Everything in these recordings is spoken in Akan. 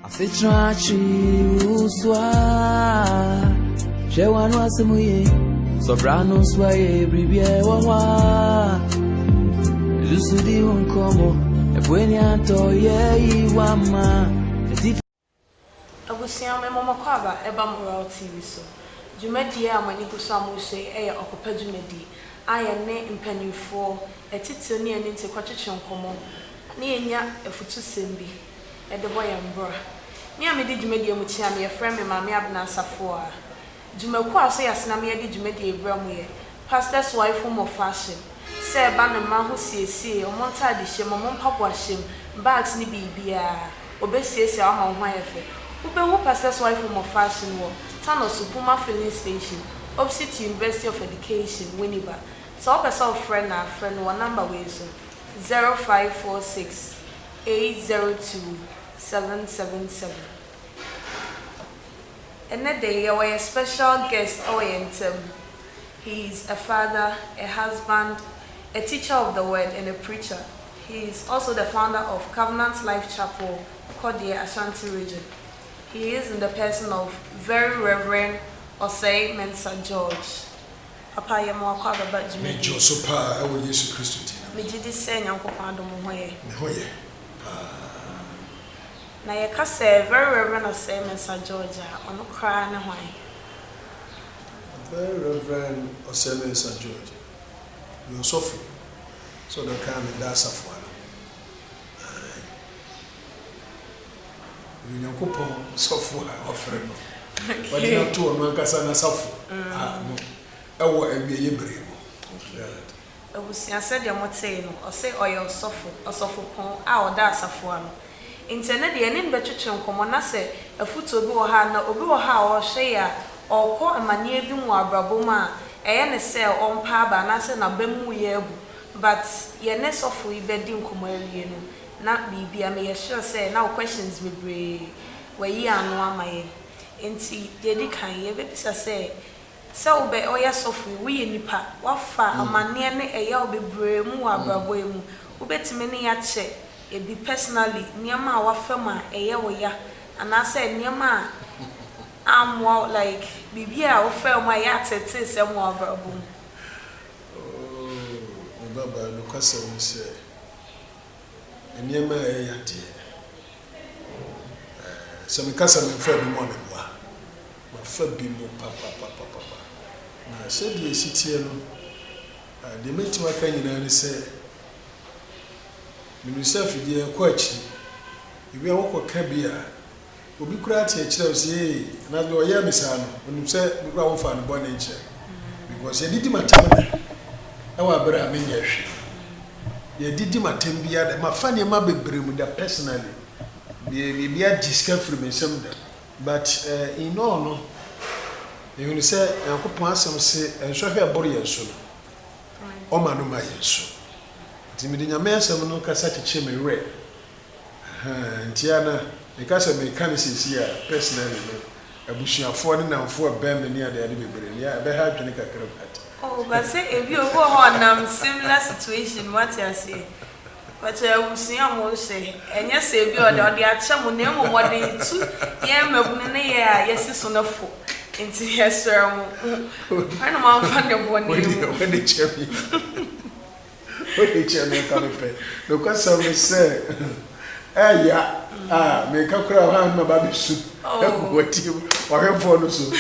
Afitrachi uswa Shewanu asemuye Sobrano swaye bribie wawa Lusudi unkomo Ebweni anto ye iwama Abusia me mama kwaba eba Moral TV so Jumedi amani kusamu se eya okopa jumedi aya ne mpanifo etitio ne ani nte kwatwetwe nkomo na yenya efutu sembi ede boy mbra ni amedi jumedi mu tia me yefrem me maame abna asafo a jumaku aso yasena me yedi jumedi ebram ye pastor's wife of fashion say ba ne ma ho siesie o monta de hye mo mpapo ahyem bags ni bibia obesiesie ama ho ayefe ubehu pastor's wife of fashion wo Tano Supuma filling station opposite University of Education Winneba so person friend na friend one number we so 0546 802 777 and that day you were a special guest he is a father, a husband, a teacher of the word and a preacher. He is also the founder of Covenant Life Chapel, Kodie, Ashanti region. He is in the person of Very Reverend Osei Mensah George. Papa yemo akwa baba jime. Me jo so pa e wo Yesu Kristo ti na. Me gidi se Nyankopon adom ho ye. Me ho ye. Na ye ka se Very Reverend Osei Mensah George ono kra ne hwan. Very Reverend Osei Mensah George. You suffer. So the kind of that suffer. Nyankopon sofo a ofere no but na to no nkasa na sofo no ewo awie bremu abusia said ya motey no o say oyo sofo pon a oda asafo ano internet de ene betwetwe nkomo na se afuto bi wo ha na obi wo ha wo hwe ya okọ amanie bi mu abrabom a eye ne se ompa aba na se na bemu ye abu but ye ne sofo ibedi nkomo awie no na bibia me sure say now questions me bre we yi anu amaye enti dedi kan ye be bisa say so be oya sofu we nipa wafa amane ne eya obebre mu abrabo emu ubetime ne ya che e bi personally niam a wafa ma eya wo ya ana say niam a amwa like bibia wo fa ma ya tete se mu abrabo oh baba no kwasa mi say Niema ya die so me kasa me fa bi mo ne boa ma fa bi mo papa na se die sitie no de metima kan nyina ne se me self die ko achi ibi awoko ka bia obi kura ati akire o se na do ya misa no onu se me kura wo fa no bo ne nche because ye didi matamana e wa bra me nyehwe ye didi matembia de mafane ma bebremu da personally be bia discover me sem da but in all no you say Yakopon asem se enhwehwe aboro ye so no o ma no ma ye so timidi nyame asem no kasa cheche me we ntia e kasa me kan sisi a personally no abusuafo ne namfo ben me ne ade bebre ne ya be ha dwene kakra pat. Oh, but say if you go on similar situation, what you say? But I will see a more say, and yes, if you are the Acham name of what they two, yes, it's on the foot. Into yes, sir. I know I'm finding one when they check me. When they check me, come pay. Because some say, eh, yeah, make a crowd, my baby soup. Oh, what you or her phone so.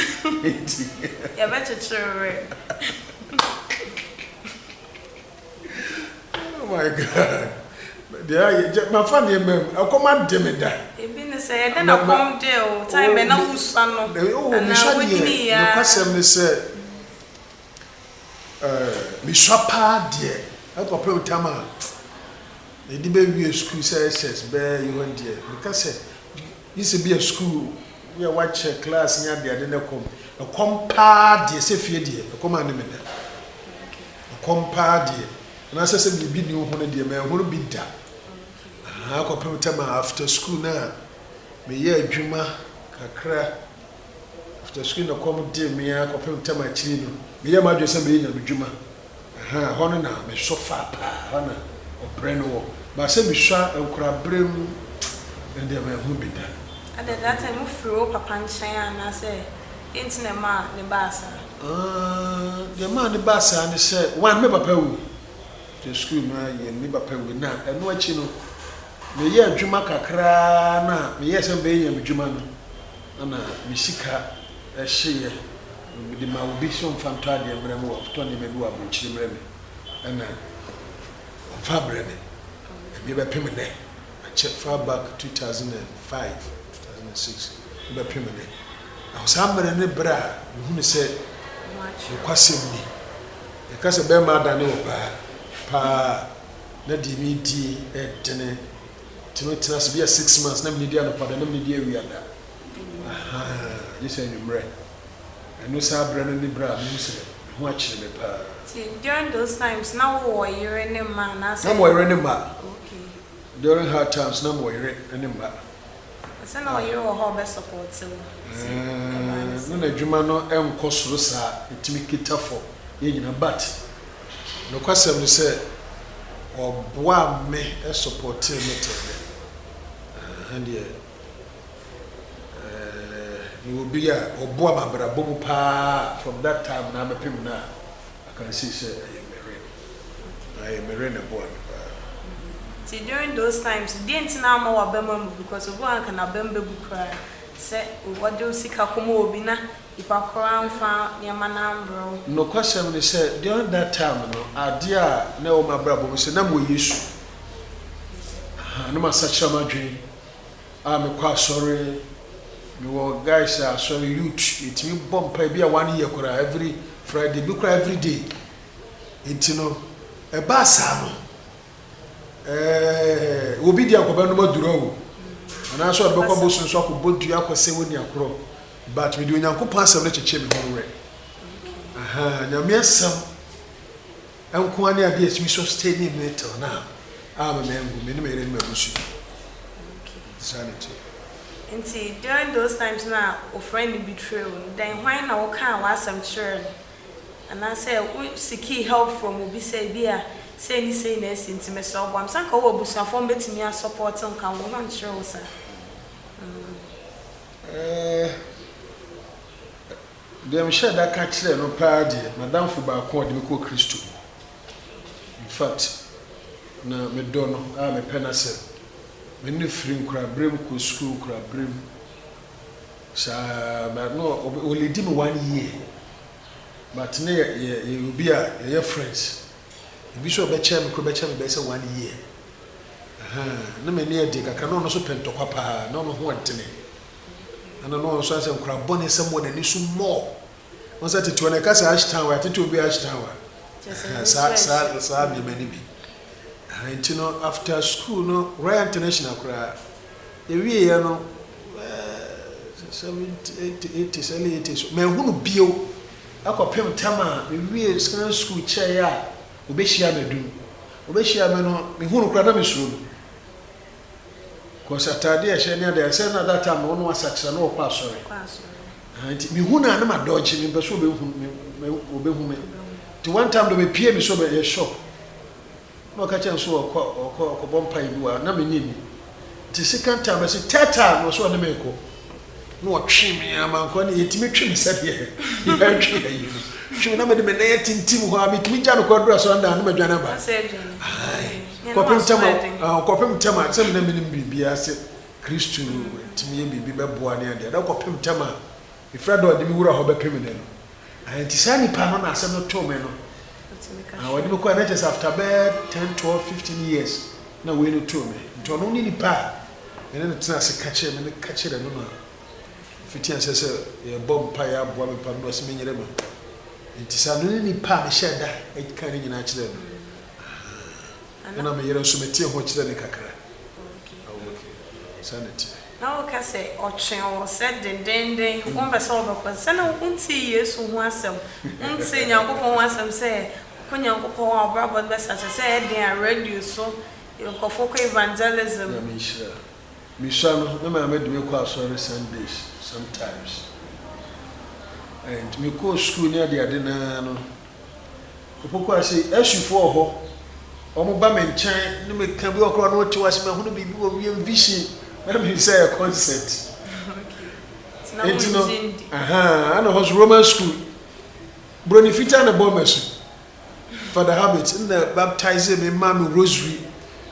Yeah, better true. Oh my God. There my family member, I command them in that. It been say then I come there time and now son no. Oh, me no question me say me shapa there. I go pray tama. E di be we school say SS be you went there. Because say this be a school we watch class nya there dey come. E come pa there say fie there. E come an me there. E come pa there. Na say say bi ni ho no there me ho bi da. I go pray after school na me ye adwuma kakra after school na come dey me I go pray chiri no me ye ma dwe say me nya adwuma hono na me sofa pa hono obre no ba say me hwa enkura brem and dey me ho bi da At that time, we threw Papa and Cheyenne, I say, into the man, the bassa. The man the bass and said, one member pay the school, my neighbor pay with now, and what you know. Me ye adwuma kakra na me ye sem be ye adwuma no na me sika ehye me de ma obi so mfanto ade mbre mo to ne me do abrochiri mbre me na fa bre me be be pem ne I check far back 2005 2006 be pem ne I was ambre ne bra me hu se kwasem ni e ka se be ma da ne pa na di mi di edene Timothy be 6 months, na media no pada na media wi ada. You say you mre. I know say brand ni bra me say ho a kire me pa. During those times now we were in a man as Na mo yere ni ma. Okay. During hard times na mo yere ni ma. So now you are how best support so. No na dwuma no enko soro sa etimi kitafo ye nyina but no kwasem ni say oboa me e support me tebe. And you will be a oboa mabra bomu pa from that time na mepim na I can see say I am marine boy. See during those times didn't na ma wa bema because obo an kana bembe bukra say what do sika komo obi na ipa kora mfa ne manambro. No question they say during that time no adia na o mabra bomu say na mo Yesu. No ma sacha madwen me kwa sorry me wo guys sorry youth it me bomb pa bia 1 year kora every Friday be kora every day it no e ba sa no obi dia ko ba no maduro wo ana so be ko bo so so ko bodu akose woni akoro but me di onyankopon asem na cheche me ho we nya me asem enko ani ade esimi so stay ni me till now me mengu me no me me busu sanity. And see, during those times now, a friend betrayal, then why now can was some churn? And I said, we seek help from Obi say, Bia, say any say ness into me so I'm saying, oh, Busa from betting me a support on come on, sure, sir. Them share that catch there no party, Madame Fuba called me call Christo. In fact, na me dono, me penase. Many free crab brim ko school crab brim sa but no only dim 1 year but na you be your friends you so be chair me ko be chair me be say 1 year na me near dey kaka no so pento kwapa no ho antene ana no so say crab bonne some more than so more once at to na kasa ashtown wa tete obi ashtown wa sa be many bi. And you know, after school, no, Royal International cry. We you know, 70s, 80s, early 80s. Me who bio, I got pay tama. We school chair ya. Obe share me do. Obe share me no. Me who cry na me so. Cause Saturday I share near there. Say na that time no was such no pass sorry. And me who na ma dodge me person obe hu me. To one time do me pay me so be shop. No catch and so or bompa you are na me ni. The second time I say tata no so na me ko. No twi me am ko na yetimi twi me said here. You heard you. Twi na me de me na yetintim ho am timi ja no kwadura so nda na me dwana ba. Kopem tema say me na me nim bibia say Christu timi ye bibi be boa ne ade. Da kopem tema. Ifra do de mi wura ho be pem ne no. Anti sani pa no na asem no to me no. When you go after bed 10, 12, 15 years, now we need to me. To only the pa, and then it's a catcher and a catcher and no. 15 says a bomb pie, boy, and was many of them. It is only the pa, share that it can't even actually. And I'm a year or so material watch the cacra. Okay, sanity. Now, can say, or chain said, then, one by solve because I won't see years who wants some. Won't say, young people want some say. When you go for our best, as I said, they are radio, so you go for evangelism. Mishano, no man made me call sorry Sundays sometimes. And me go school near the Adena. Papa say, as you for her, Omobam and China, no me can be across what to us, who be vision. Let me say a concert. Entino. And was Roman school. Brony Fita and a bombersu. For the habit in the baptizing in Mammy Rosary.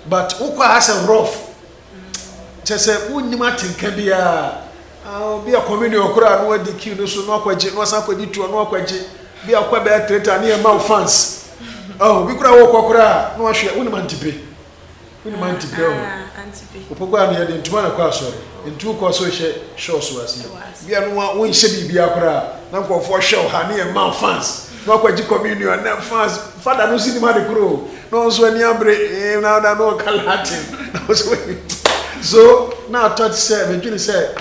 But Uka has a rough. Just a wound Martin can be a community or crowd where the queue so no question was up with you to a no question. Be a quabe traitor near mouth fans. Oh, we could have walked around. No, I should wouldn't to pay. Wouldn't to go. Upogwa ni yade ntuma na kwa so ntu ko so hye show so ase bia no won hye bibia kora na nkofo show ha ne man fans no akwaji communion na fans father no sini ma de kro no so ani abre na da no kalatin so na thought say me dwene say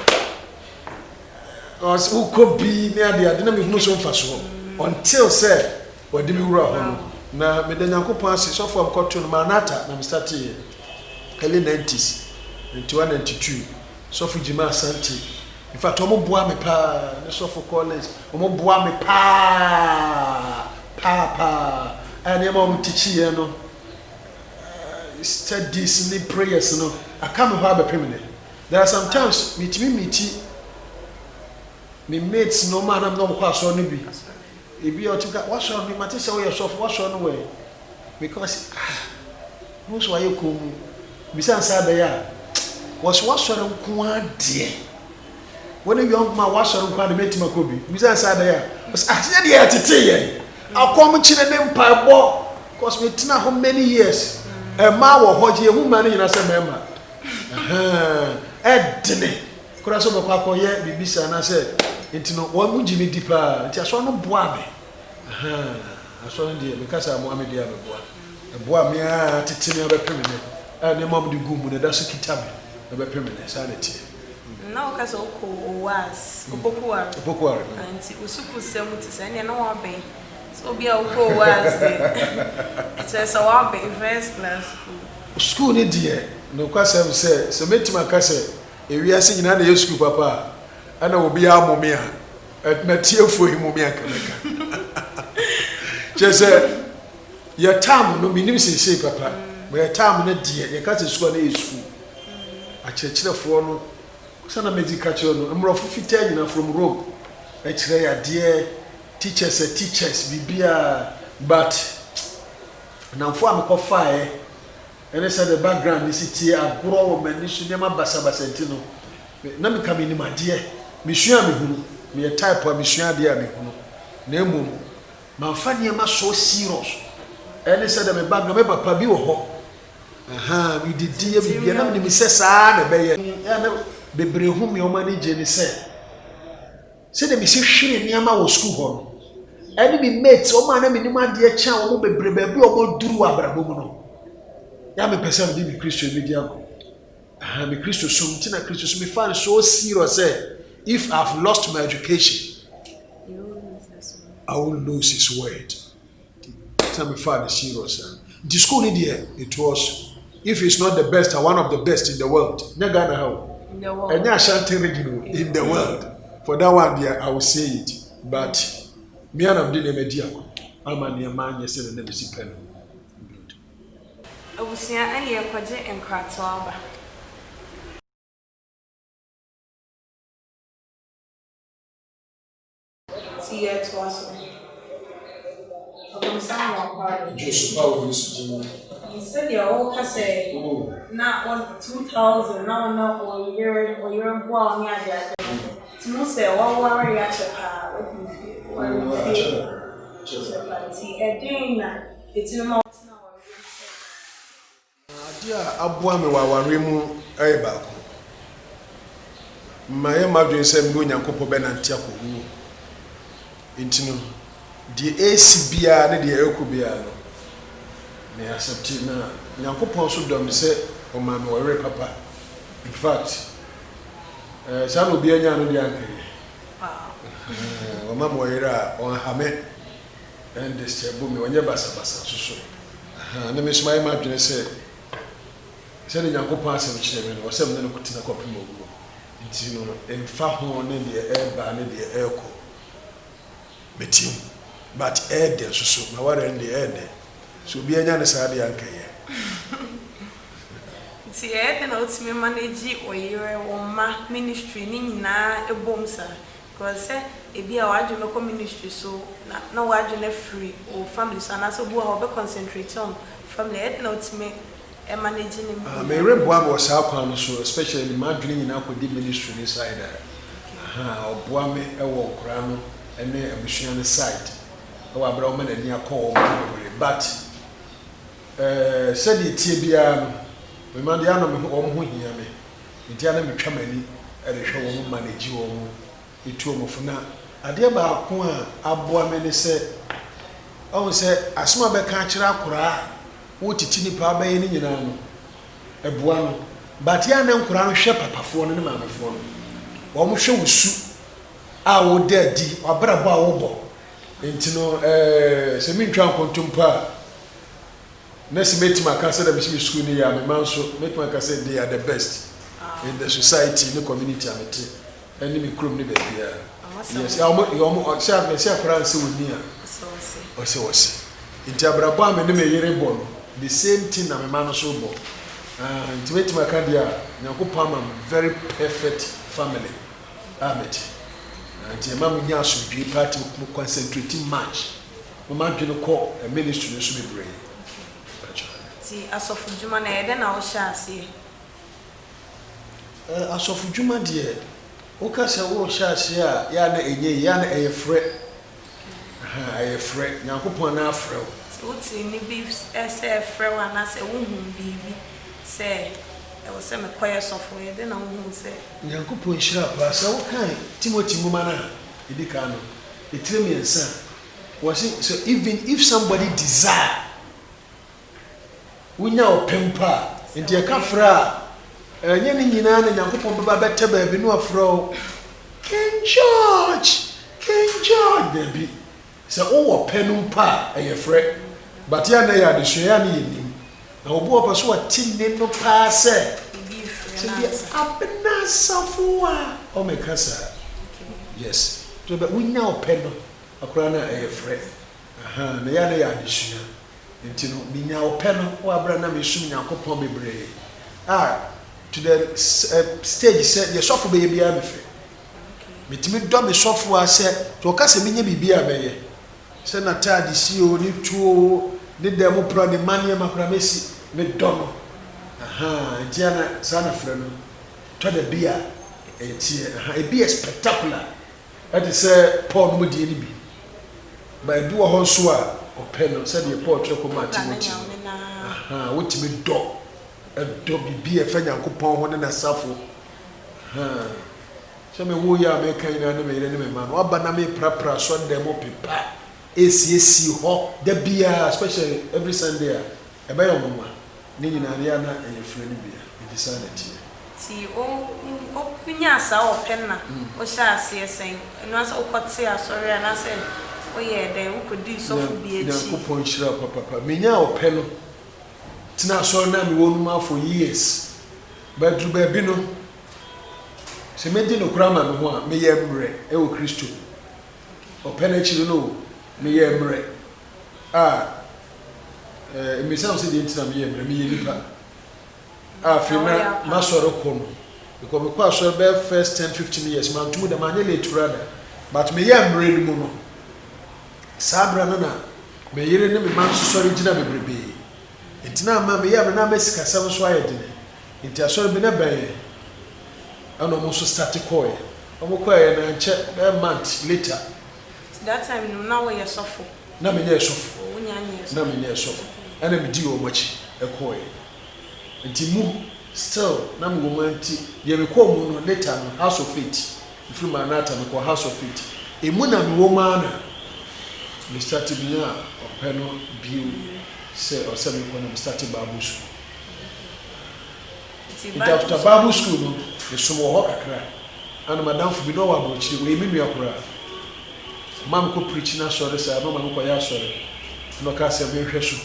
os uko bi ne ade na me hunu so mfa so until say wadi mi wura ho na me da nyankopon ase so for mkoto no manata na me start early 90s 91-92 so for Jima Asante in fact omo boa me pa ne so for college omo boa me pa and em omo teach ye no studies ni prayers no I come have a permanent there are sometimes meet me mates no man am no kwa so no bi e bi o tika what so me mate say we so what so no way because most why you come bisan sa be ya was wasoro nko ade when you young man wasoro nko ade metima ko bi bisan sa be ya was ase de ya tete ye akom chine ne mpaibo cause me tina how many years e ma wo hoje hu ma ne nyina se mema edne kura so be kwa ye bibisa na se ntino wo mu jimi dipa nti aso no boa me aso no de me kasa mo amede ya me boa me a tete me be pemene ne mom de gumu ne da so kita me be pemene sanity na o kasa oko was opokuwa anti usuku sem ti se ne na wa ben so bia oko was it's so wa ben first class school ni die no kwasem se metima kase ewiase nyina na ye school papa ana obi amome a na tiefo himome akameka chese ya tam no minim sese papa me tam na die ye kase school na ye school a chechirefo no sana medical no amrofo fita nyina from Rome e kire ya die teachers bibia but na mfo amekofa ene say the background is tie agoro wo mani so nyama basa ntino na me kam ni made me hua me hunu me type me hua de a me hunu na emom manfa nyama so serious ene say the background me papa bi wo ho we did die bibia na me se saa na be ye na bebre hu me o mani je ni say de me se hwere nyama wo school ho no ene me mates o ma na me ni made a cha wo bebre ba bi o mo duru abrabo mu no ya me person bi bi Christian media ko me Christian so mtina Christian so me fan so serious say if I've lost my education I will lose his word. Tell me fan serious. The school in there it was if it's not the best one of the best in the world. Nyagana how in the world. And Ashanti region in the world. For that one there I will say it. But me and I'm doing media. I'm a near man yesterday never see pen. Obusia ani ekwaje enkrato aba. Tie to aso. Obusia wa kwa. Just power is to Instead ya o kase na 2000 na o year mbo ni aja. Timu se wa worry ya chepa what you feel. Party edin na etinoma dia aboa me waware mu ba ko maye madwen se mbo nyankopɔ be nante akowu intino di AC bia ne de ekubia no me accept na nyankopɔ so dom se o ma me waware papa in fact sa no bia nya no de ankere o ma mo waware on hame and this bo me onye basa so na me smai madwen se se de nyankopɔn asem kyerɛ me no wɔsɛm ne no kotina kɔpem ogu nti no emfa ho ne de eba ne de ekɔ betim but ede so na ware ne ede so bi anya ne saa de ankaye Ti e na otimi manage oyire woma ministry ni nyina ebom sa because ebi a waju no ministry so na waju na free o family so na so bu a be concentrate on family e na otimi e manage ni me rebo am wo sa kwa no so especially my dream nyina ko di ministry ni side oboa me e wo kra no ene abusua ne side e wa bra o me na ni akọ but said it tie bia no me ma dia no me o ho hia me ntia na metwa mani e de hwe wo manage wo mo etu o mo funa ade ba ko a aboa me ne se o se asoma be ka kira akora wo titi ni pa ba ye ni nyina no eboa no but ya na nkora no hwe papafo no ne maamefo no wo mo hwe wusu a wo da di obrabo a wo bo enti no se mi ntwa nkontompa Next meet my cousin that we school near my man so make my cousin they are the best in the society in the community I'm at any me krum ni baby yes you share me share France with me so say inti abrabo am ne me yere bo the same thing na my man so bo inti meet my candia Nyankopon am very perfect family amet inti mama nya so dwe party concentrating much mama dwe ko ministry so be brain ti asofu juma na ede na o sha ase asofu juma de o ka se wo sha ase a ya na enye ya na eyefre eyefre Nyankopon na afre o ti ni bi ese efre wa na se wo hu bibi se e wo se me koye sofu ede na wo hu se Nyankopon shira pa se wo kan Timothy muma na edika no etiremi ensa was so even if somebody desire Winya opempa nti ekafra enye ni nyina na Nyankopon beba bete ba bi no afro King George baby se o wo penumpa eyefre but ya na ya de hwea na yenim na obo opa so watine no pa se bi abena safua o mekasa yes to be winya openo akura na eyefre na ya na ya de hwea nti no binya openo o abra na mesum Nyankopon bebre to the stage said the sofo be bia me fe metimi do me sofo a se to ka se menye bibia be ye se na tadi si o ni tuo ni demo pro ni manie makra mesi me do no nti ana sana frɛ no to the bia enti e bia spectacular that is Paul no die ni bi ba du ho so a openo said the Paul treko ma Timothy wotimi do bibi e fa Nyankopon ho ne na safo se me wo ya me kan na me yire ne me ma no aba na me prapra so dem opepa esi ho da bia especially every Sunday e ba yo mama ni nyina ya na e frɛ ni bia e decided ti o kunya sa o penna o sha ase esen no asa o kwate asori ana se o ye den o kodi sofu bi echi Nyankopon hira papa menya o pe no tina so na me wonu ma for years but do ba bi no se medi no kura ma me ho a me ye mre e o Kristo o pe na chi no me ye mre me sound say the intina me ye mre me ye nipa fi na masoro ko no because me kwa so be first 10-15 years man tumu da manye le turada but me ye mre ni mu no sabra na me yire ne me man so sori gina bebrebe entina ma me ye mre na mesika sam so ayedine enti asori be na ben ano mo so start call omo call na nche a month later that time no na we yesofo na me ye sofo unyanye na me ye sofo ana me di o machi e call enti mu still na me wo manti ye me call mu no later no house of faith ifru manata me call house of faith e mu na me wo ma na me start bi na openo biu se o se me ko na start Bible school after Bible school no the sumo ho kakra and madam fu bi no wa brochi we mi nua kora mam ko preach na sorry say no mam ko ya sorry no ka se me hwe so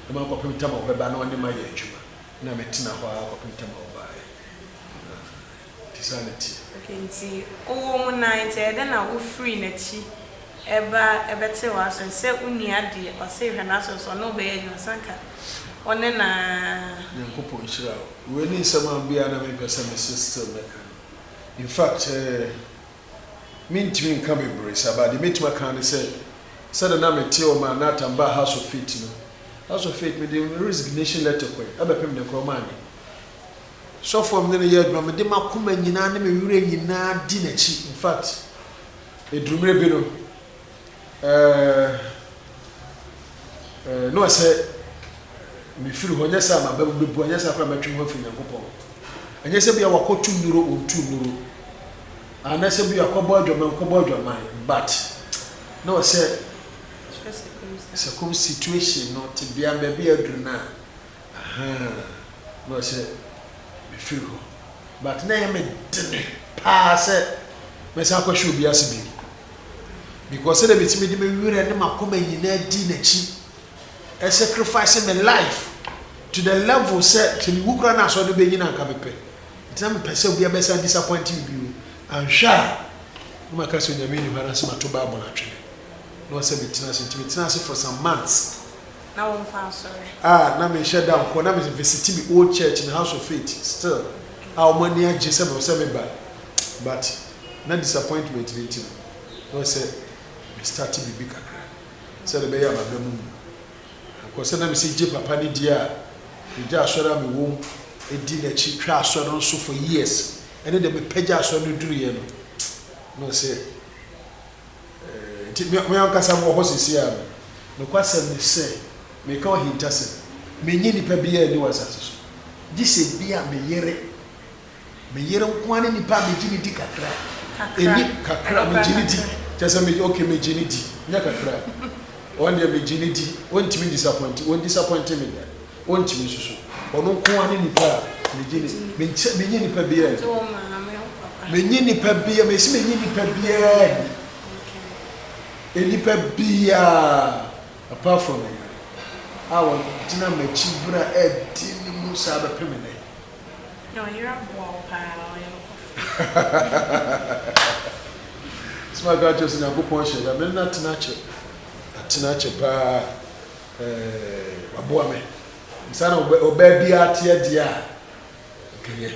no mam ko pemta ma obeba na woni ma ya adwuma na metina ho a ko pemta ma oba tisanity okay nti o wo mu 9 ede na wo free na chi ebete wa so se unia de o se hwe na so no be ya sanka one na Nyankopɔn hyira wo we ni nsɛm bia na me pɛsɛ me sister meka in fact mintimi nka bebre sabade metima kan sɛ the na mete o ma na tamba House of Faith no House of Faith me the resignation letter kɔ abɛpem ne kroma ani so from ne ye adwuma me de makoma nyina ne me wure nyina di nachi in fact edrumre bi no no say me firi ho nyesa ma ba bebu nyesa kwa matwi ho firi Nyankopɔn anyesa bia wakotu nuro ontu nuro anasa bia kwabo adwama but no say some situation not to be a baby adruna no say me firi ho but na me dene pa say me sa kwa shu bia se bi because say be timi de me wure ne makoma nyina di na chi I sacrifice my life to the level say to the wukra na so no be nyina nka bepe ntina me pese obi abesa disappointing bi and sha no maka so nyame ni hara so mato ba bona twene no say be tina se for some months na won fa sorry na me share down ko na me visit me old church in the House of Faith still how many age say me ba but na disappointment meeting no say me start to be big kakra say the be ya magamu ko se na me se je papa ni dia me ja asora me wom edi na chi twa asora no so for years ene de me pagya asora no duru ye no se me an kasa mo ho sisi ya no kwasa me se me ka o hinta se me nyi nipa bia ni wasase so di se bia me yere nkwane nipa me gini di kakra eni kakra me gini di just me okay me gini di nya kakra one day me gini di won timi disappoint me there won timi susu ono nkwane nipa me gini me nyi nipa bia me nyi nipa bia me si me nyi nipa bia enipa bia apart from me awo tina machi bra edi ni musa ba pemene no you're a wow pal smart guy just na go pon share ya me na tinache pa aboa me nsana oba bia tie dia okay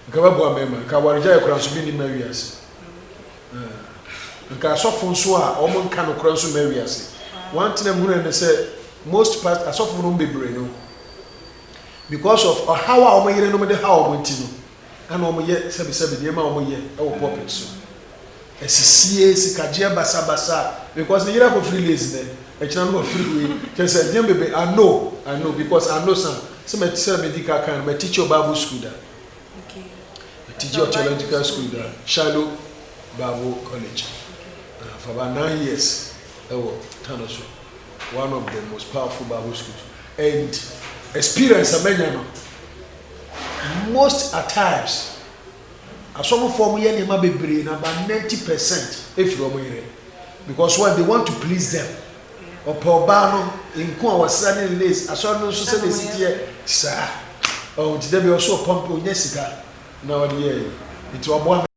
nkaba mema ka warja ya kura so bi ni mawiase nka asofo nso a omo nka no kura nso mawiase one thing I'm going to say most part asofo no bebre no because of how omo yere no me de how omo ntino ana omo ye sebi de ma omo ye e wo pulpit so esisie sikaje basa because the yere go free lazy there e china no free way just say bebe I know because I know some me tell medical kind me teach your Bible school there okay teach your theological school there Shallow Bible College for about 9 years Tanoso, one of the most powerful Bible schools and experience amenya most at times asomo form ye nema bebre na about 90% if you are because when they want to please them opa no nko a wasane lace aso no so se the city sa oh today be also pump onya sika na odi ye it obo